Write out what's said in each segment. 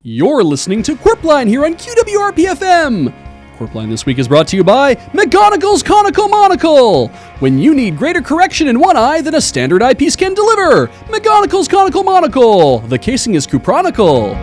You're listening to Qwerpline here on QWRP-FM. Qwerpline this week is brought to you by McGonagall's Conical Monocle. When you need greater correction in one eye than a standard eyepiece can deliver, McGonagall's Conical Monocle. The casing is cupronical.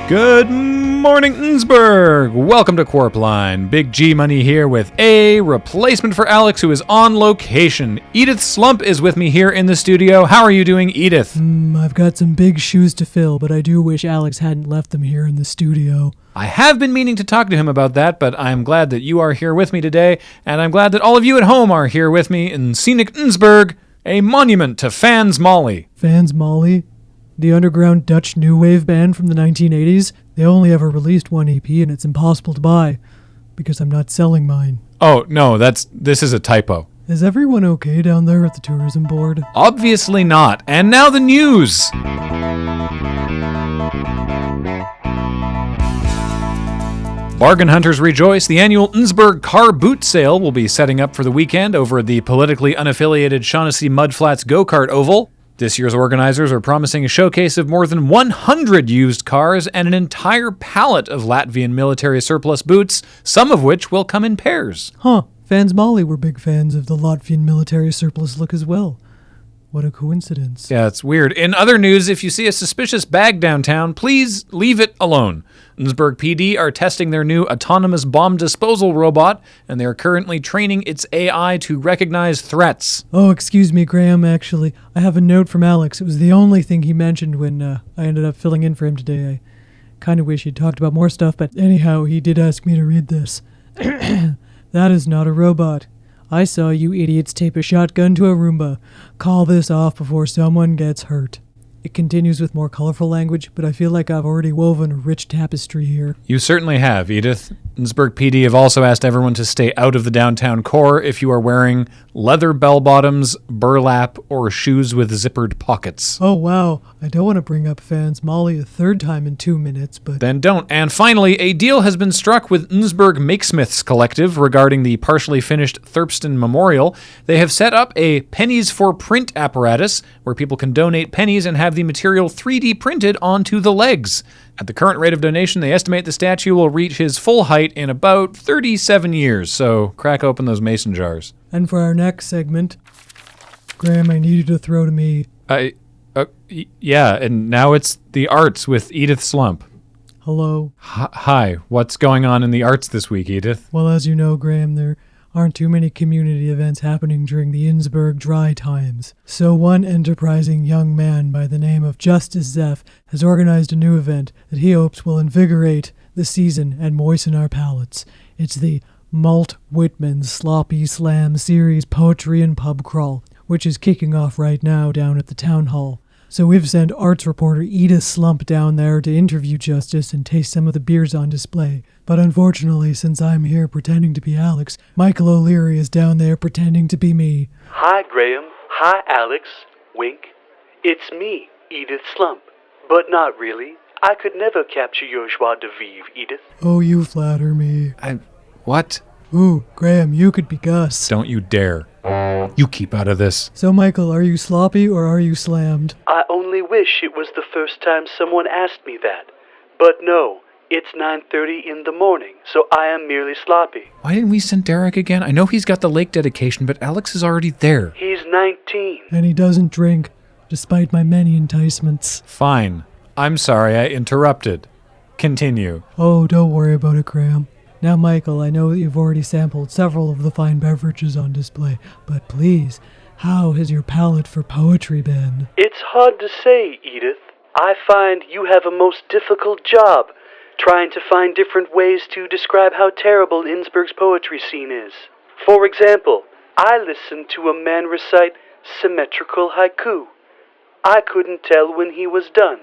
Good morning, Innsbruck! Welcome to Qwerpline. Big G Money here with a replacement for Alex, who is on location. Edith Slump is with me here in the studio. How are you doing, Edith? I've got some big shoes to fill, but I do wish Alex hadn't left them here in the studio. I have been meaning to talk to him about that, but I'm glad that you are here with me today, and I'm glad that all of you at home are here with me in scenic Innsbruck, a monument to Fans Molly. Fans Molly? The underground Dutch new wave band from the 1980s? They only ever released one EP and it's impossible to buy, because I'm not selling mine. Oh, no, this is a typo. Is everyone okay down there at the tourism board? Obviously not. And now the news. Bargain hunters rejoice. The annual Innsbruck Car Boot Sale will be setting up for the weekend over at the politically unaffiliated Shaughnessy Mudflats Go-Kart Oval. This year's organizers are promising a showcase of more than 100 used cars and an entire pallet of Latvian military surplus boots, some of which will come in pairs. Huh. Fans Molly were big fans of the Latvian military surplus look as well. What a coincidence. Yeah, it's weird. In other news, if you see a suspicious bag downtown, please leave it alone. Innsbruck PD are testing their new autonomous bomb disposal robot, and they are currently training its AI to recognize threats. Oh, excuse me, Graham, actually. I have a note from Alex. It was the only thing he mentioned when I ended up filling in for him today. I kind of wish he'd talked about more stuff, but anyhow, he did ask me to read this. That is not a robot. I saw you idiots tape a shotgun to a Roomba. Call this off before someone gets hurt. It continues with more colorful language, but I feel like I've already woven a rich tapestry here. You certainly have, Edith. Innsbruck PD have also asked everyone to stay out of the downtown core if you are wearing leather bell-bottoms, burlap, or shoes with zippered pockets. Oh, wow. I don't want to bring up Fans Molly a third time in 2 minutes, but... Then don't. And finally, a deal has been struck with Innsbruck Makesmiths Collective regarding the partially finished Thurpston Memorial. They have set up a pennies for print apparatus where people can donate pennies and have the material 3D printed onto the legs. At the current rate of donation, they estimate the statue will reach his full height in about 37 years, so crack open those mason jars. And for our next segment, Graham, I need you to throw to me. Yeah, and now it's the arts with Edith Slump. Hello. Hi, what's going on in the arts this week, Edith? Well, as you know, Graham, there aren't too many community events happening during the Innsbruck dry times. So one enterprising young man by the name of Justice Zeph has organized a new event that he hopes will invigorate the season and moisten our palates. It's the Malt Whitman's Sloppy Slam Series Poetry and Pub Crawl, which is kicking off right now down at the town hall. So we've sent arts reporter Edith Slump down there to interview Justice and taste some of the beers on display. But unfortunately, since I'm here pretending to be Alex, Michael O'Leary is down there pretending to be me. Hi, Graham. Hi, Alex. Wink. It's me, Edith Slump. But not really. I could never capture your joie de vivre, Edith. Oh, you flatter me. What? Ooh, Graham, you could be Gus. Don't you dare. You keep out of this. So, Michael, are you sloppy or are you slammed? I only wish it was the first time someone asked me that. But no, it's 9:30 in the morning, so I am merely sloppy. Why didn't we send Derek again? I know he's got the lake dedication, but Alex is already there. He's 19. And he doesn't drink, despite my many enticements. Fine. I'm sorry I interrupted. Continue. Oh, don't worry about it, Graham. Now, Michael, I know that you've already sampled several of the fine beverages on display, but please, how has your palate for poetry been? It's hard to say, Edith. I find you have a most difficult job, trying to find different ways to describe how terrible Innsbruck's poetry scene is. For example, I listened to a man recite symmetrical haiku. I couldn't tell when he was done,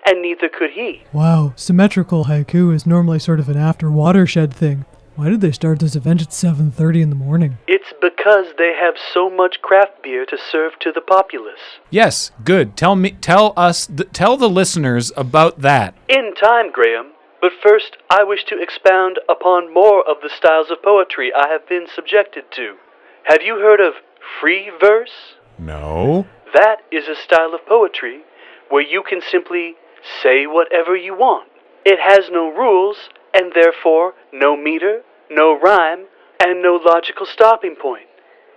and neither could he. Wow, symmetrical haiku is normally sort of an after-watershed thing. Why did they start this event at 7:30 in the morning? It's because they have so much craft beer to serve to the populace. Yes, good. Tell the listeners about that. In time, Graham, But first, I wish to expound upon more of the styles of poetry I have been subjected to. Have you heard of free verse? No. That is a style of poetry where you can simply say whatever you want. It has no rules, and therefore no meter, no rhyme, and no logical stopping point.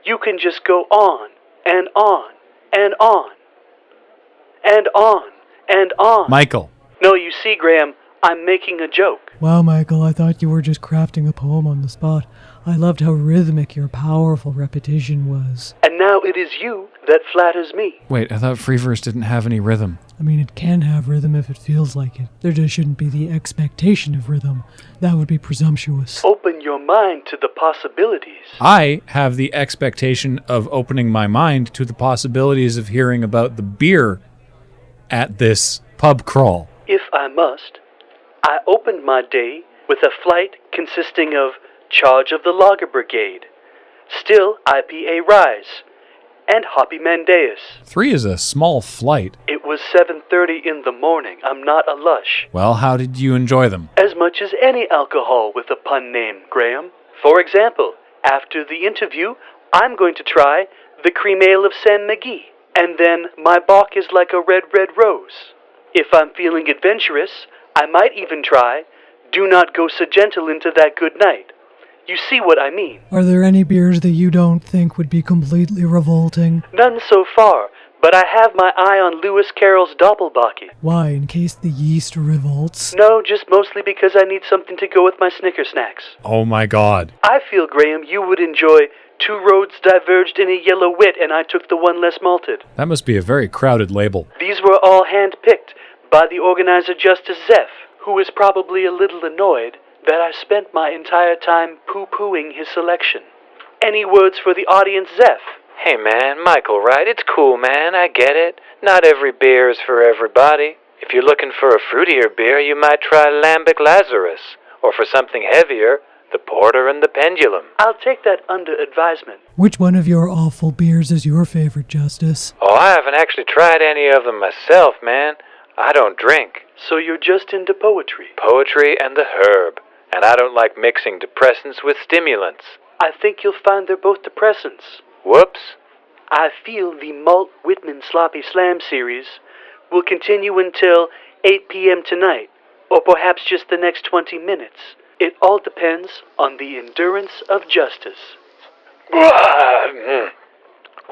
You can just go on, and on, and on, and on, and on. Michael. No, you see, Graham, I'm making a joke. Wow, Michael, I thought you were just crafting a poem on the spot. I loved how rhythmic your powerful repetition was. And now it is you that flatters me. Wait, I thought free verse didn't have any rhythm. I mean, it can have rhythm if it feels like it. There just shouldn't be the expectation of rhythm. That would be presumptuous. Open your mind to the possibilities. I have the expectation of opening my mind to the possibilities of hearing about the beer at this pub crawl. If I must, I opened my day with a flight consisting of Charge of the Lager Brigade, Still IPA Rise, and Hoppy Mandeus. 3 is a small flight. It was 7:30 in the morning. I'm not a lush. Well, how did you enjoy them? As much as any alcohol with a pun name, Graham. For example, after the interview, I'm going to try the cream ale of Sam McGee, and then my balk is like a red, red rose. If I'm feeling adventurous, I might even try Do Not Go So Gentle Into That Good Night. You see what I mean? Are there any beers that you don't think would be completely revolting? None so far, but I have my eye on Lewis Carroll's Doppelbocke. Why, in case the yeast revolts? No, just mostly because I need something to go with my Snicker snacks. Oh my god. I feel, Graham, you would enjoy Two Roads Diverged in a Yellow Wit, and I took the one less malted. That must be a very crowded label. These were all hand-picked by the organizer Justice Zeff, who is probably a little annoyed that I spent my entire time poo-pooing his selection. Any words for the audience, Zeff? Hey man, Michael, right? It's cool, man, I get it. Not every beer is for everybody. If you're looking for a fruitier beer, you might try Lambic Lazarus. Or for something heavier, the Porter and the Pendulum. I'll take that under advisement. Which one of your awful beers is your favorite, Justice? Oh, I haven't actually tried any of them myself, man. I don't drink. So you're just into poetry? Poetry and the herb. And I don't like mixing depressants with stimulants. I think you'll find they're both depressants. Whoops. I feel the Malt Whitman Sloppy Slam series will continue until 8 p.m. tonight, or perhaps just the next 20 minutes. It all depends on the endurance of justice.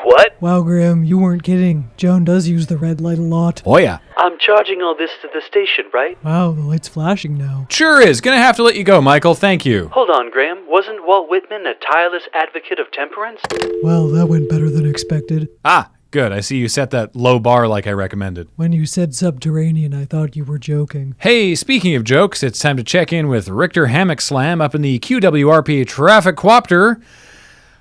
What? Wow, Graham, you weren't kidding. Joan does use the red light a lot. Oh yeah. I'm charging all this to the station, right? Wow, the light's flashing now. Sure is. Gonna have to let you go, Michael. Thank you. Hold on, Graham. Wasn't Walt Whitman a tireless advocate of temperance? Well, that went better than expected. Ah, good. I see you set that low bar like I recommended. When you said subterranean, I thought you were joking. Hey, speaking of jokes, it's time to check in with Richter Hammock Slam up in the QWRP Traffic Quopter.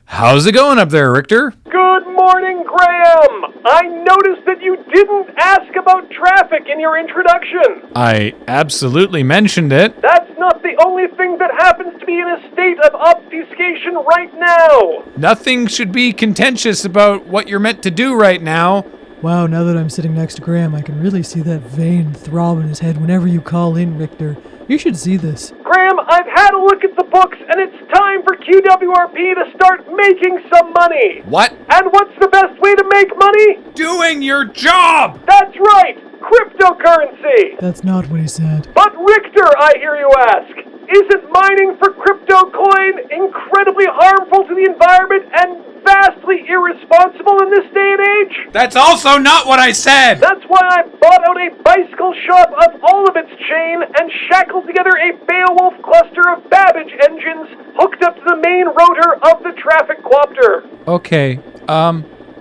How's it going up there, Richter? Good morning, Graham! I noticed that you didn't ask about traffic in your introduction. I absolutely mentioned it. That's not the only thing that happens to be in a state of obfuscation right now. Nothing should be contentious about what you're meant to do right now. Wow, now that I'm sitting next to Graham, I can really see that vein throb in his head whenever you call in, Richter. You should see this. Graham, I've had a look at the books, and it's time for QWRP to start making some money. What? And what's the best way to make money? Doing your job! That's right, cryptocurrency. That's not what he said. But Richter, I hear you ask, isn't mining for crypto coin incredibly harmful to the environment and vastly irresponsible in this day and age? That's also not what I said! That's why I bought out a bicycle shop of all of its chain and shackled together a Beowulf cluster of Babbage engines hooked up to the main rotor of the traffic quopter. Okay,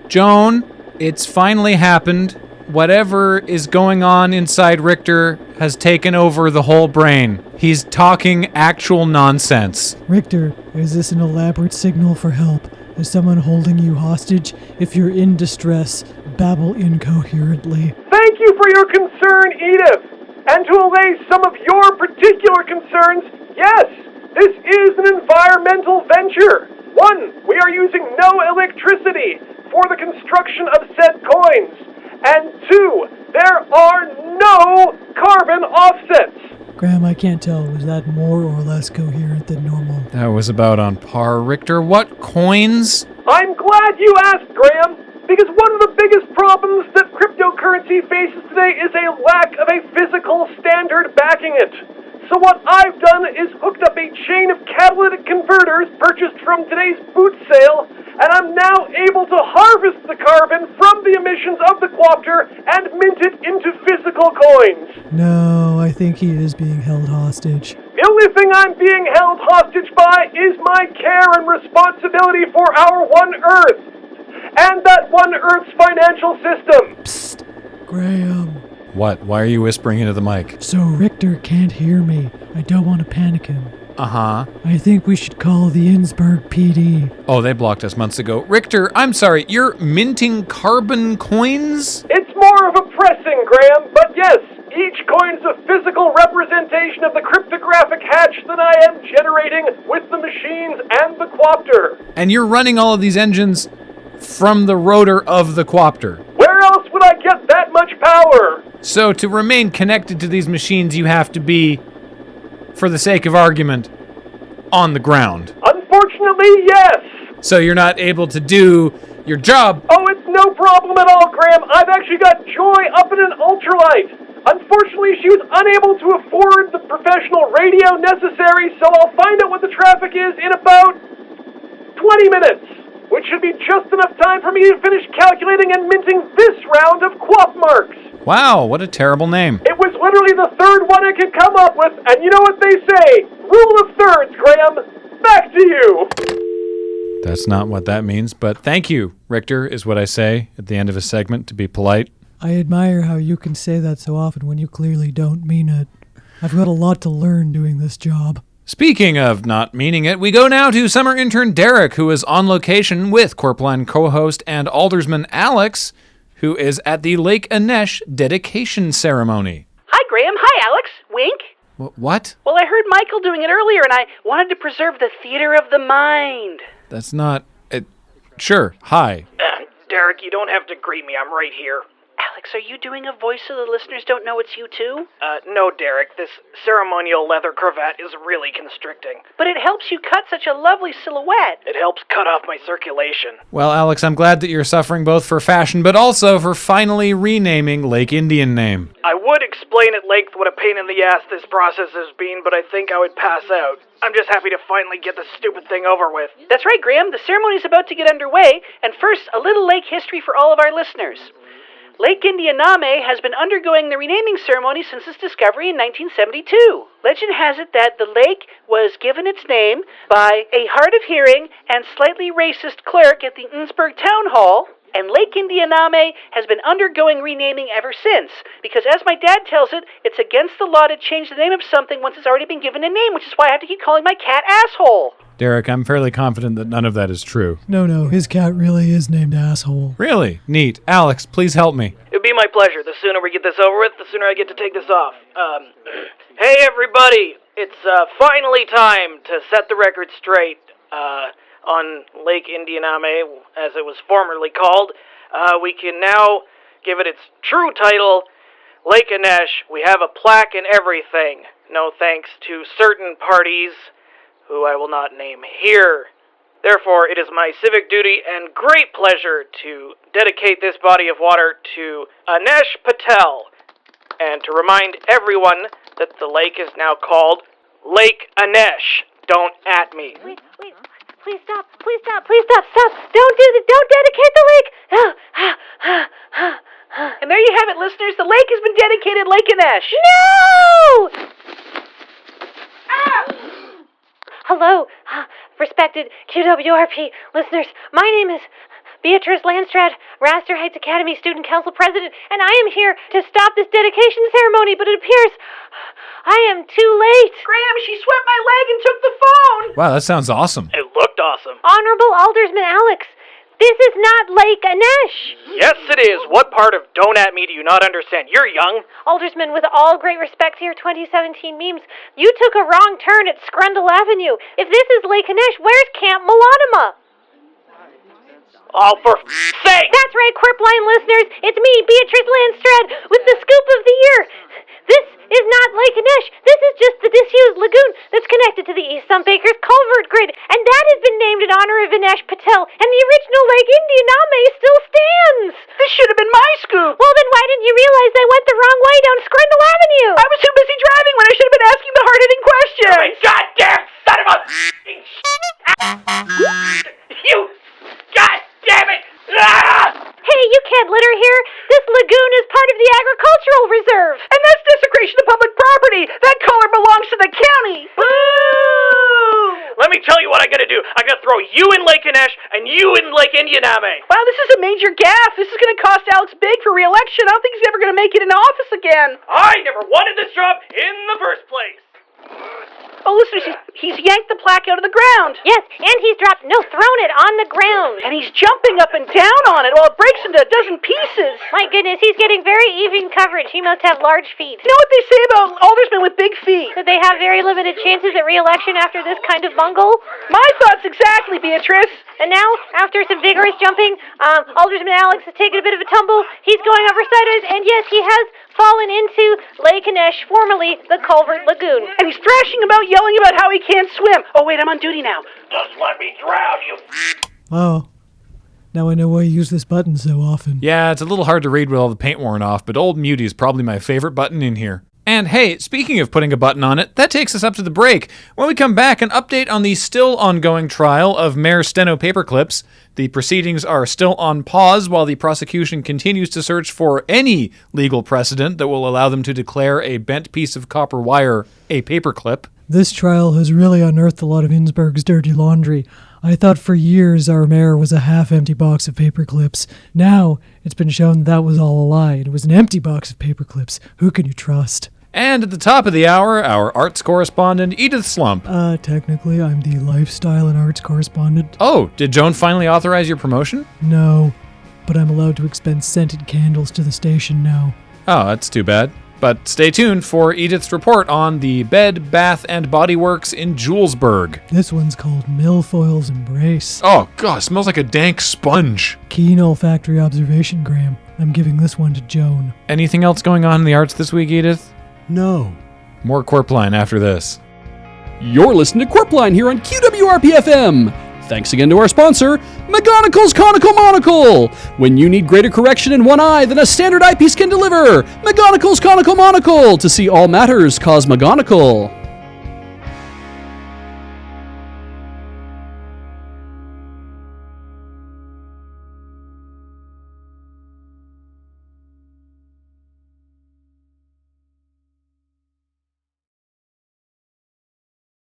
Joan, it's finally happened. Whatever is going on inside Richter has taken over the whole brain. He's talking actual nonsense. Richter, is this an elaborate signal for help? Is someone holding you hostage? If you're in distress, babble incoherently. Thank you for your concern, Edith. And to allay some of your particular concerns, yes, this is an environmental venture. 1, we are using no electricity for the construction of said coins. And 2, there are no carbon offsets. Graham, I can't tell. Was that more or less coherent than normal? That was about on par. Richter, what coins? I'm glad you asked, Graham, because one of the biggest problems that cryptocurrency faces today is a lack of a physical standard backing it. So what I've done is hooked up a chain of catalytic converters purchased from today's boot sale, and I'm now able to harvest the carbon from the emissions of the Qwerpline and mint it into physical coins. No, I think he is being held hostage. The only thing I'm being held hostage by is my care and responsibility for our One Earth, and that One Earth's financial system. Psst, Graham. What? Why are you whispering into the mic? So Richter can't hear me. I don't want to panic him. Uh-huh. I think we should call the Innsbruck PD. Oh, they blocked us months ago. Richter, I'm sorry, you're minting carbon coins? It's more of a pressing, Graham, but yes, each coin's a physical representation of the cryptographic hatch that I am generating with the machines and the Qwerpline. And you're running all of these engines from the rotor of the Qwerpline. Where else would I get that much power? So to remain connected to these machines, you have to be, for the sake of argument, on the ground. Unfortunately, yes. So you're not able to do your job. Oh, it's no problem at all, Graham. I've actually got Joy up in an ultralight. Unfortunately, she was unable to afford the professional radio necessary, so I'll find out what the traffic is in about 20 minutes, which should be just enough time for me to finish calculating and minting this round of Qwerp marks. Wow, what a terrible name. It was literally the third one I could come up with, and you know what they say, rule of thirds, Graham. Back to you. That's not what that means, but thank you, Richter, is what I say at the end of a segment to be polite. I admire how you can say that so often when you clearly don't mean it. I've got a lot to learn doing this job. Speaking of not meaning it, we go now to summer intern Derek, who is on location with Qwerpline co-host and aldersman Alex, who is at the Lake Anesh dedication ceremony. Hi, Graham. Hi, Alex. Wink. What? Well, I heard Michael doing it earlier, and I wanted to preserve the theater of the mind. That's not... Sure, hi. Derek, you don't have to greet me. I'm right here. Alex, are you doing a voice so the listeners don't know it's you too? No, Derek. This ceremonial leather cravat is really constricting. But it helps you cut such a lovely silhouette. It helps cut off my circulation. Well, Alex, I'm glad that you're suffering both for fashion, but also for finally renaming Lake Indianname. I would explain at length what a pain in the ass this process has been, but I think I would pass out. I'm just happy to finally get this stupid thing over with. That's right, Graham. The ceremony's about to get underway, and first, a little lake history for all of our listeners. Lake Indianname has been undergoing the renaming ceremony since its discovery in 1972. Legend has it that the lake was given its name by a hard of hearing and slightly racist clerk at the Innsbruck Town Hall, and Lake Indianname has been undergoing renaming ever since, because as my dad tells it, it's against the law to change the name of something once it's already been given a name, which is why I have to keep calling my cat Asshole. Derek, I'm fairly confident that none of that is true. No, his cat really is named Asshole. Really? Neat. Alex, please help me. It would be my pleasure. The sooner we get this over with, the sooner I get to take this off. Hey, everybody. It's finally time to set the record straight on Lake Indianname, as it was formerly called. We can now give it its true title, Lake Anesh. We have a plaque and everything. No thanks to certain parties who I will not name here. Therefore, it is my civic duty and great pleasure to dedicate this body of water to Anesh Patel, and to remind everyone that the lake is now called Lake Anesh. Don't at me. Wait. Please stop. Stop. Don't dedicate the lake. And there you have it, listeners. The lake has been dedicated Lake Anesh. No! Hello, respected QWRP listeners. My name is Beatrice Landstrad, Raster Heights Academy Student Council President, and I am here to stop this dedication ceremony, but it appears I am too late. Graham, she swept my leg and took the phone. Wow, that sounds awesome. It looked awesome. Honorable Aldersman Alex, this is not Lake Anesh. Yes, it is. What part of Don't At Me do you not understand? You're young. Aldersman, with all great respect to your 2017 memes, you took a wrong turn at Scrundle Avenue. If this is Lake Anesh, where's Camp Melodima? Oh, for sake! That's right, Qwerpline listeners. It's me, Beatrice Landstrad, with the scoop of the year. This is not Lake Anesh. This is just the disused lagoon that's connected to the East Sunbakers culvert grid, and that has been named in honor of Anesh Patel, and the original Lake Indianname still stands. This should have been my scoop. Well, then why didn't you realize I went the wrong way down Scrindle Avenue? I was too busy driving when I should have been asking the hard-hitting questions. Goddamn son of a You goddamn it! Ah! Hey, you can't litter here. This lagoon is part of the agricultural reserve. And that's desecration of public property. That color belongs to the county. Boo! Let me tell you what I'm gonna do. I'm gonna throw you in Lake Anesh and you in Lake Indianname. Wow, this is a major gaffe. This is going to cost Alex big for re-election. I don't think he's ever going to make it in office again. I never wanted this job in the first place. Oh, listeners, he's yanked the plaque out of the ground. Yes, and he's thrown it on the ground. And he's jumping up and down on it while it breaks into a dozen pieces. My goodness, he's getting very even coverage. He must have large feet. You know what they say about aldersmen with big feet? That they have very limited chances at re-election after this kind of bungle. My thoughts exactly, Beatrice. And now, after some vigorous jumping, Alderman Alex has taken a bit of a tumble. He's going over sideways, and yes, he has fallen into Lake Anesh, formerly the Culvert Lagoon. And he's thrashing about, yelling about how he can't swim. Oh, wait, I'm on duty now. Just let me drown, you. Oh. Now I know why you use this button so often. Yeah, it's a little hard to read with all the paint worn off, but Old Muty is probably my favorite button in here. And hey, speaking of putting a button on it, that takes us up to the break. When we come back, an update on the still ongoing trial of Mayor Steno Paperclips. The proceedings are still on pause while the prosecution continues to search for any legal precedent that will allow them to declare a bent piece of copper wire a paperclip. This trial has really unearthed a lot of Innsbruck's dirty laundry. I thought for years our mayor was a half-empty box of paper clips. Now, it's been shown that was all a lie, and it was an empty box of paper clips. Who can you trust? And at the top of the hour, our arts correspondent, Edith Slump. Technically, I'm the lifestyle and arts correspondent. Oh, did Joan finally authorize your promotion? No, but I'm allowed to expend scented candles to the station now. Oh, that's too bad. But stay tuned for Edith's report on the Bed, Bath, and Body Works in Julesburg. This one's called Milfoil's Embrace. Oh, God, smells like a dank sponge. Keen olfactory observation, Graham. I'm giving this one to Joan. Anything else going on in the arts this week, Edith? No. More Qwerpline after this. You're listening to Qwerpline here on QWRP-FM. Thanks again to our sponsor, McGonagall's Conical Monocle. When you need greater correction in one eye than a standard eyepiece can deliver, McGonagall's Conical Monocle to see all matters cosmogonical.